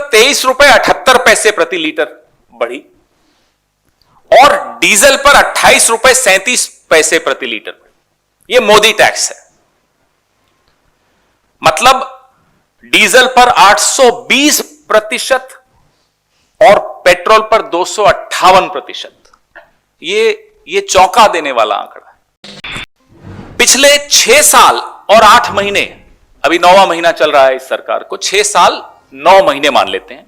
₹23.78 प्रति लीटर बढ़ी और डीजल पर ₹28.37 प्रति लीटर बढ़ी। यह मोदी टैक्स है। मतलब डीजल पर 820% और पेट्रोल पर 258%। ये चौंका देने वाला आंकड़ा है। पिछले 6 साल और 8 महीने, अभी 9वां महीना चल रहा है इस सरकार को, 6 साल 9 महीने मान लेते हैं।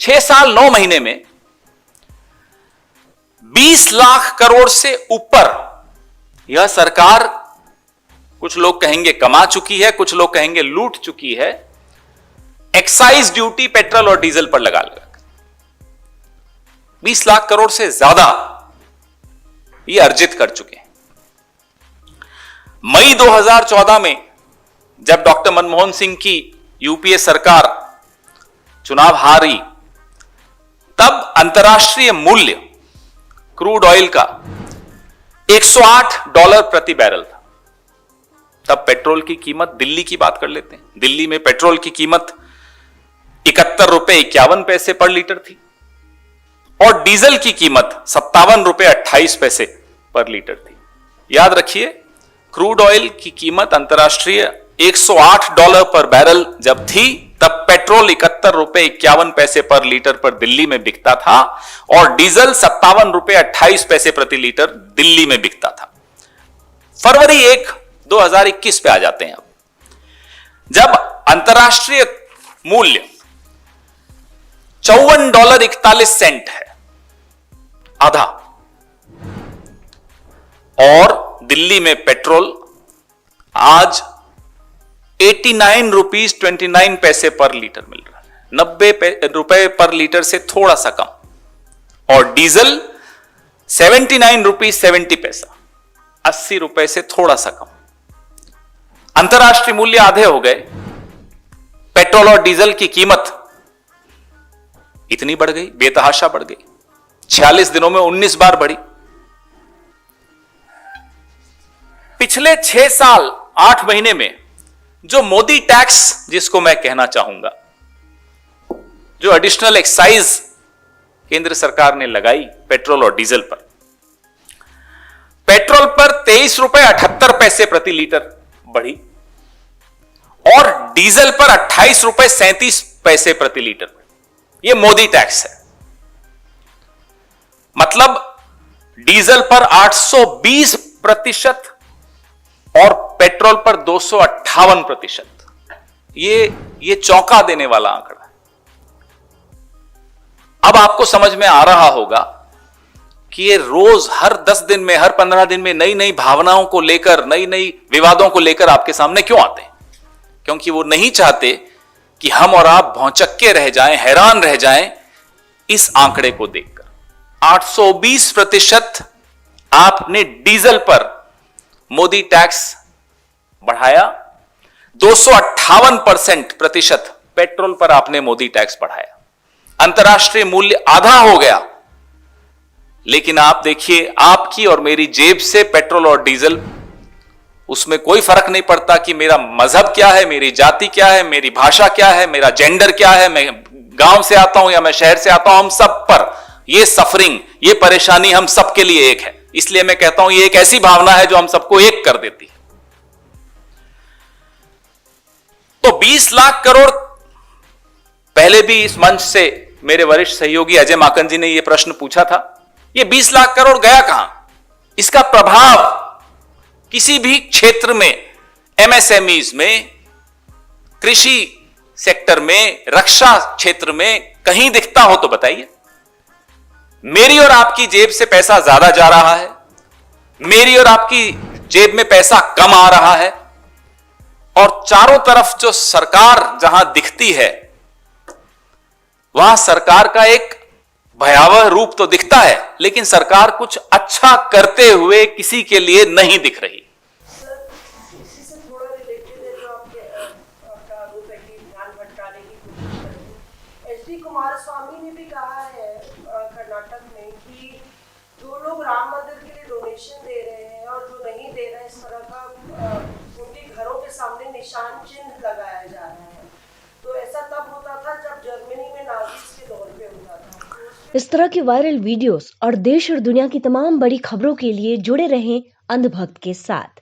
6 साल 9 महीने में 20 लाख करोड़ से ऊपर यह सरकार, कुछ लोग कहेंगे कमा चुकी है, कुछ लोग कहेंगे लूट चुकी है, एक्साइज ड्यूटी पेट्रोल और डीजल पर लगा 20 लाख करोड़ से ज्यादा ये अर्जित कर चुके हैं। मई 2014 में जब डॉक्टर मनमोहन सिंह की यूपीए सरकार चुनाव हारी, तब अंतर्राष्ट्रीय मूल्य क्रूड ऑयल का $108 प्रति बैरल था। तब पेट्रोल की कीमत, दिल्ली की बात कर लेते हैं, दिल्ली में पेट्रोल की कीमत ₹71.51 पर लीटर थी और डीजल की कीमत ₹57.28 पर लीटर थी। याद रखिए, क्रूड ऑयल की कीमत अंतर्राष्ट्रीय $108 पर बैरल जब थी, तब पेट्रोल ₹71.51 पर लीटर पर दिल्ली में बिकता था और डीजल ₹57.28 प्रति लीटर दिल्ली में बिकता था। फरवरी 1, 2021 पे आ जाते हैं। अब जब अंतर्राष्ट्रीय मूल्य $54.41 है, आधा, और दिल्ली में पेट्रोल आज ₹89.29 पर लीटर मिल रहा है, ₹90 पर लीटर से थोड़ा सा कम, और डीजल ₹79.70, ₹80 से थोड़ा सा कम। अंतर्राष्ट्रीय मूल्य आधे हो गए, पेट्रोल और डीजल की कीमत इतनी बढ़ गई, बेतहाशा बढ़ गई, 46 दिनों में 19 बार बढ़ी। पिछले 6 साल 8 महीने में जो मोदी टैक्स, जिसको मैं कहना चाहूंगा, जो एडिशनल एक्साइज केंद्र सरकार ने लगाई पेट्रोल और डीजल पर, पेट्रोल पर ₹23.78 प्रति लीटर बढ़ी और डीजल पर ₹28.37 प्रति लीटर बढ़ी। यह मोदी टैक्स है। मतलब डीजल पर 820% और पेट्रोल पर 258%। ये चौंका देने वाला आंकड़ा है। अब आपको समझ में आ रहा होगा कि ये रोज हर 10 दिन में, हर 15 दिन में नई नई भावनाओं को लेकर, नई नई विवादों को लेकर आपके सामने क्यों आते हैं। क्योंकि वो नहीं चाहते कि हम और आप भौंचक्के रह जाएं, हैरान रह जाएं इस आंकड़े को देखकर। 820% आपने डीजल पर मोदी टैक्स बढ़ाया, 258% पेट्रोल पर आपने मोदी टैक्स बढ़ाया। अंतर्राष्ट्रीय मूल्य आधा हो गया, लेकिन आप देखिए, आपकी और मेरी जेब से पेट्रोल और डीजल, उसमें कोई फर्क नहीं पड़ता कि मेरा मजहब क्या है, मेरी जाति क्या है, मेरी भाषा क्या है, मेरा जेंडर क्या है, मैं गांव से आता हूं या मैं शहर से आता हूं, हम सब पर ये सफरिंग, ये परेशानी हम सबके लिए एक है। इसलिए मैं कहता हूं ये एक ऐसी भावना है जो हम सबको एक कर देती है। तो 20 लाख करोड़, पहले भी इस मंच से मेरे वरिष्ठ सहयोगी अजय माकन जी ने यह प्रश्न पूछा था, ये 20 लाख करोड़ गया कहां? इसका प्रभाव किसी भी क्षेत्र में, एमएसएमईज में, कृषि सेक्टर में, रक्षा क्षेत्र में कहीं दिखता हो तो बताइए। मेरी और आपकी जेब से पैसा ज्यादा जा रहा है, मेरी और आपकी जेब में पैसा कम आ रहा है, और चारों तरफ जो सरकार जहां दिखती है, वहां सरकार का एक भयावह रूप तो दिखता है, लेकिन सरकार कुछ अच्छा करते हुए किसी के लिए नहीं दिख रही। इसी से थोड़ा रिलेटेड है जो आपका आरोप है कि ध्यान भटकाने की कोशिश करेंगे। एचडी कुमारस्वामी ने भी कहा है कर्नाटक में कि जो लोग राम मंदिर के लिए डोनेशन दे रहे हैं और जो नहीं दे रहे हैं, इस तरह का उनके घरों के सामने निशान चिन्ह लगाया जा रहा है। तो ऐसा तब होता था जब जर्मनी इस तरह की वायरल वीडियोस और देश और दुनिया की तमाम बड़ी खबरों के लिए जुड़े रहें अंधभक्त के साथ।